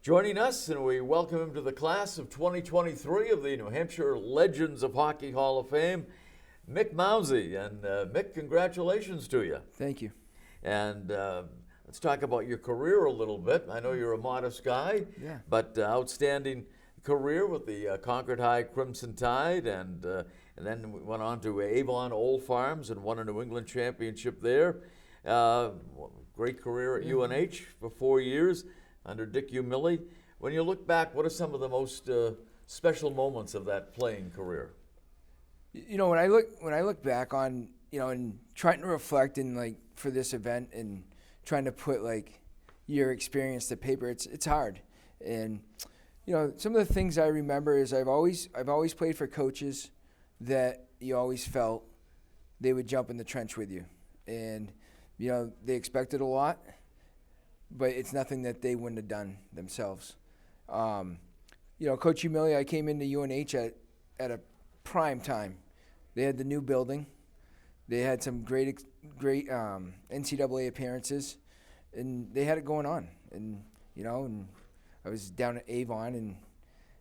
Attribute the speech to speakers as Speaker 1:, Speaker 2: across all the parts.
Speaker 1: joining us, and we welcome him to the class of 2023 of the New Hampshire Legends of Hockey Hall of Fame, Mick Mounsey. And Mick, congratulations to you.
Speaker 2: Thank you.
Speaker 1: And let's talk about your career a little bit. I know you're a modest guy, but outstanding career with the Concord High Crimson Tide, and then we went on to Avon Old Farms and won a New England championship there. Great career at UNH for 4 years under Dick Umilly. When you look back, what are some of the most special moments of that playing career?
Speaker 2: You know, when I look back on, and trying to reflect in for this event and trying to put your experience to paper, it's hard. And some of the things I remember is I've always played for coaches that you always felt they would jump in the trench with you, and they expected a lot, but it's nothing that they wouldn't have done themselves. Coach Umilly, I came into UNH at a prime time. They had the new building. They had some great NCAA appearances, and they had it going on. And and I was down at Avon and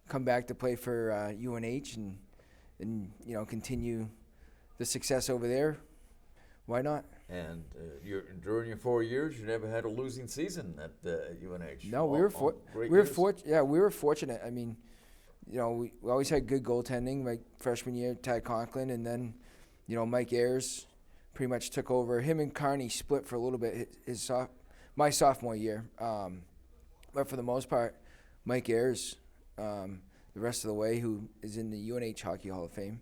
Speaker 2: come back to play for UNH and continue the success over there. Why not?
Speaker 1: And during your 4 years, you never had a losing season at UNH.
Speaker 2: No, we were fortunate. I mean, we always had good goaltending. Like freshman year, Ty Conklin, and then, Mike Ayers pretty much took over. Him and Carney split for a little bit my sophomore year, but for the most part, Mike Ayers, the rest of the way, who is in the UNH Hockey Hall of Fame.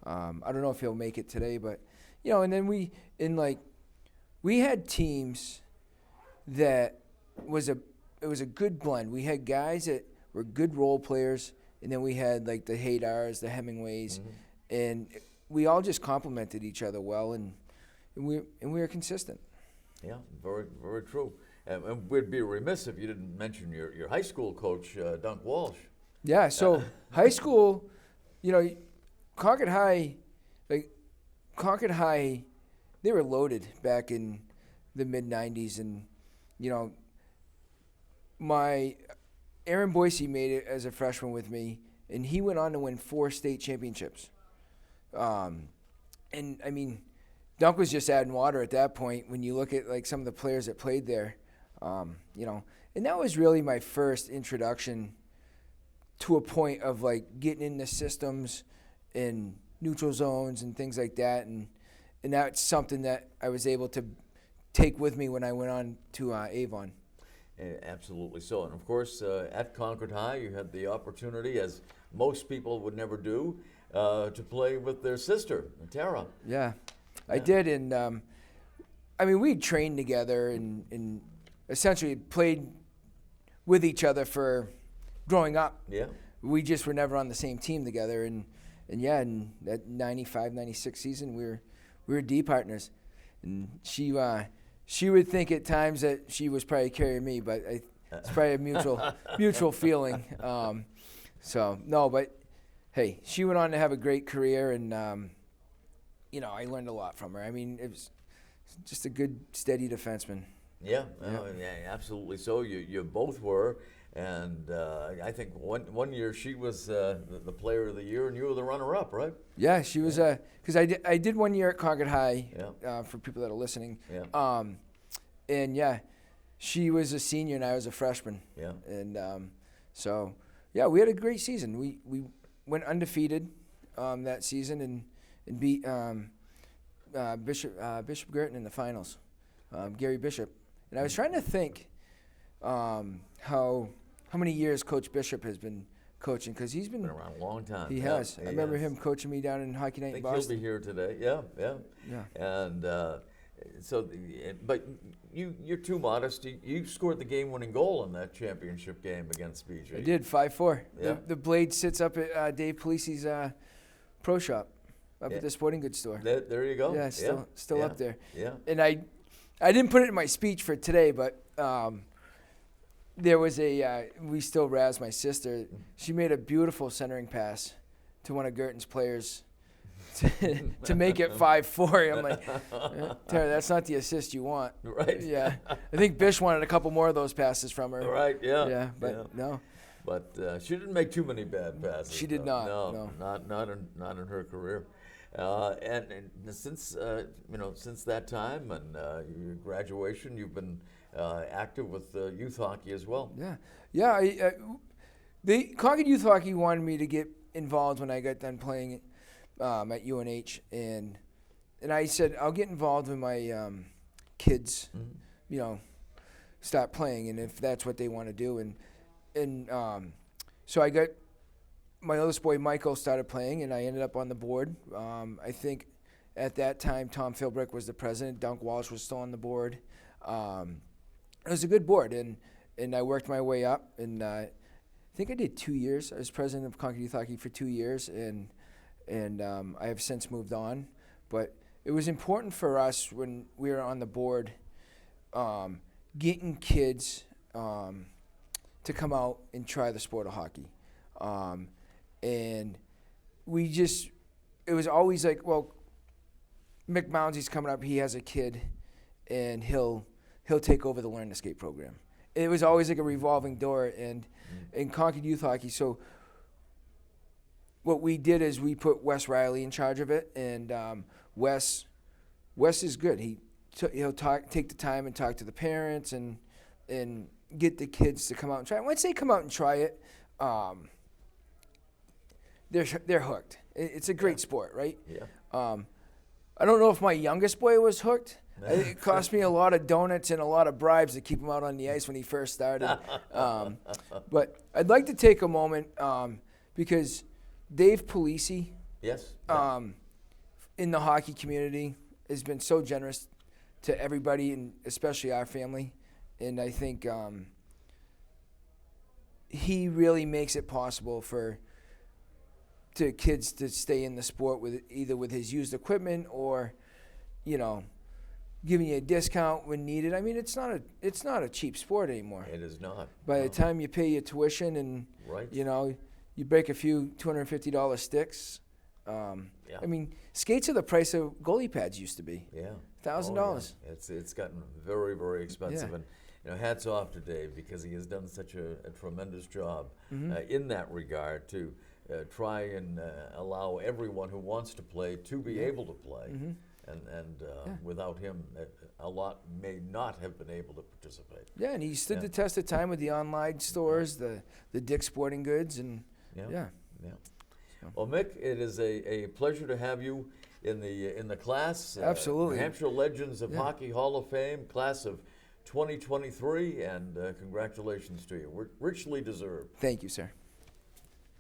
Speaker 2: I don't know if he'll make it today, but and then we had teams that it was a good blend. We had guys that were good role players, and then we had the Haydars, the Hemingways, and we all just complemented each other well, and we were consistent.
Speaker 1: Yeah, very, very true. And we'd be remiss if you didn't mention your high school coach, Dunk Walsh.
Speaker 2: Yeah, so high school, Concord High, they were loaded back in the mid-'90s, and my Aaron Boise made it as a freshman with me, and he went on to win 4 state championships. And I mean, Dunk was just adding water at that point when you look at some of the players that played there, and that was really my first introduction to a point of getting into systems and neutral zones and things like that, and that's something that I was able to take with me when I went on to Avon.
Speaker 1: Absolutely so. And of course, at Concord High, you had the opportunity, as most people would never do, to play with their sister, Tara.
Speaker 2: Yeah, I did. And we trained together and essentially played with each other for growing up.
Speaker 1: Yeah.
Speaker 2: We just were never on the same team together. And in that 95, 96 season, we were D partners. And she would think at times that she was probably carrying me, but it's probably a mutual feeling. But hey, she went on to have a great career, and I learned a lot from her. I mean, it was just a good, steady defenseman.
Speaker 1: Yeah, absolutely. So you both were, and I think one year she was the player of the year, and you were the runner-up, right?
Speaker 2: Yeah, she was because I did 1 year at Concord High. For people that are listening.
Speaker 1: Yeah.
Speaker 2: And she was a senior and I was a freshman.
Speaker 1: Yeah.
Speaker 2: And we had a great season. We went undefeated that season and beat Bishop Girton in the finals. Gary Bishop. And I was trying to think how many years Coach Bishop has been coaching, because he's been
Speaker 1: around a long time.
Speaker 2: He has. I remember him coaching me down in Hockey Night in Boston.
Speaker 1: I think he'll be here today. Yeah. And but you're too modest. You scored the game-winning goal in that championship game against BG.
Speaker 2: I did, 5-4.
Speaker 1: Yeah.
Speaker 2: The blade sits up at Dave Polisi's pro shop up at the sporting goods store.
Speaker 1: There you go.
Speaker 2: Yeah, still up there.
Speaker 1: Yeah.
Speaker 2: And I didn't put it in my speech for today, but there was we still razz my sister. She made a beautiful centering pass to one of Girton's players to make it 5-4. I'm like, Tara, that's not the assist you want.
Speaker 1: Right.
Speaker 2: Yeah. I think Bish wanted a couple more of those passes from her.
Speaker 1: Right. Yeah.
Speaker 2: Yeah, but no.
Speaker 1: But she didn't make too many bad passes.
Speaker 2: She did not.
Speaker 1: No, not in her career. And since since that time and your graduation, you've been active with youth hockey as well.
Speaker 2: Yeah. The Concord Youth Hockey wanted me to get involved when I got done playing at UNH, and I said I'll get involved when my kids, start playing, and if that's what they want to do, and so I got my oldest boy Michael started playing, and I ended up on the board. I think at that time Tom Philbrick was the president. Dunk Walsh was still on the board. It was a good board, and I worked my way up, and I think I did 2 years. I was president of Concord Youth Hockey for 2 years, and I have since moved on. But it was important for us when we were on the board, getting kids to come out and try the sport of hockey. And it was always like, well, Mick Mounsey's coming up, he has a kid, and he'll take over the Learn to Skate program. It was always like a revolving door, and in Concord Youth Hockey, so what we did is we put Wes Riley in charge of it, and Wes is good. He'll take the time and talk to the parents and get the kids to come out and try it. Once they come out and try it, they're hooked. It's a great sport, right?
Speaker 1: Yeah.
Speaker 2: I don't know if my youngest boy was hooked. It cost me a lot of donuts and a lot of bribes to keep him out on the ice when he first started. But I'd like to take a moment because Dave Polisi,
Speaker 1: yes,
Speaker 2: in the hockey community, has been so generous to everybody, and especially our family. And I think he really makes it possible to kids to stay in the sport either with his used equipment or, giving you a discount when needed. I mean, it's not a cheap sport anymore.
Speaker 1: It is not.
Speaker 2: By the time you pay your tuition and
Speaker 1: right.
Speaker 2: You break a few $250 sticks. I mean, skates are the price of goalie pads used to be.
Speaker 1: Yeah.
Speaker 2: $1,000.
Speaker 1: Oh, yeah. It's gotten very, very expensive,
Speaker 2: Yeah.
Speaker 1: and hats off to Dave because he has done such a tremendous job in that regard to try and allow everyone who wants to play to be able to play. And without him, a lot may not have been able to participate.
Speaker 2: Yeah, and he stood the test of time with the online stores, the Dick's Sporting Goods, and
Speaker 1: yeah. Well, Mick, it is a pleasure to have you in the class.
Speaker 2: Absolutely.
Speaker 1: New Hampshire Legends of Hockey Hall of Fame, class of 2023, and congratulations to you. We're richly deserved.
Speaker 2: Thank you, sir.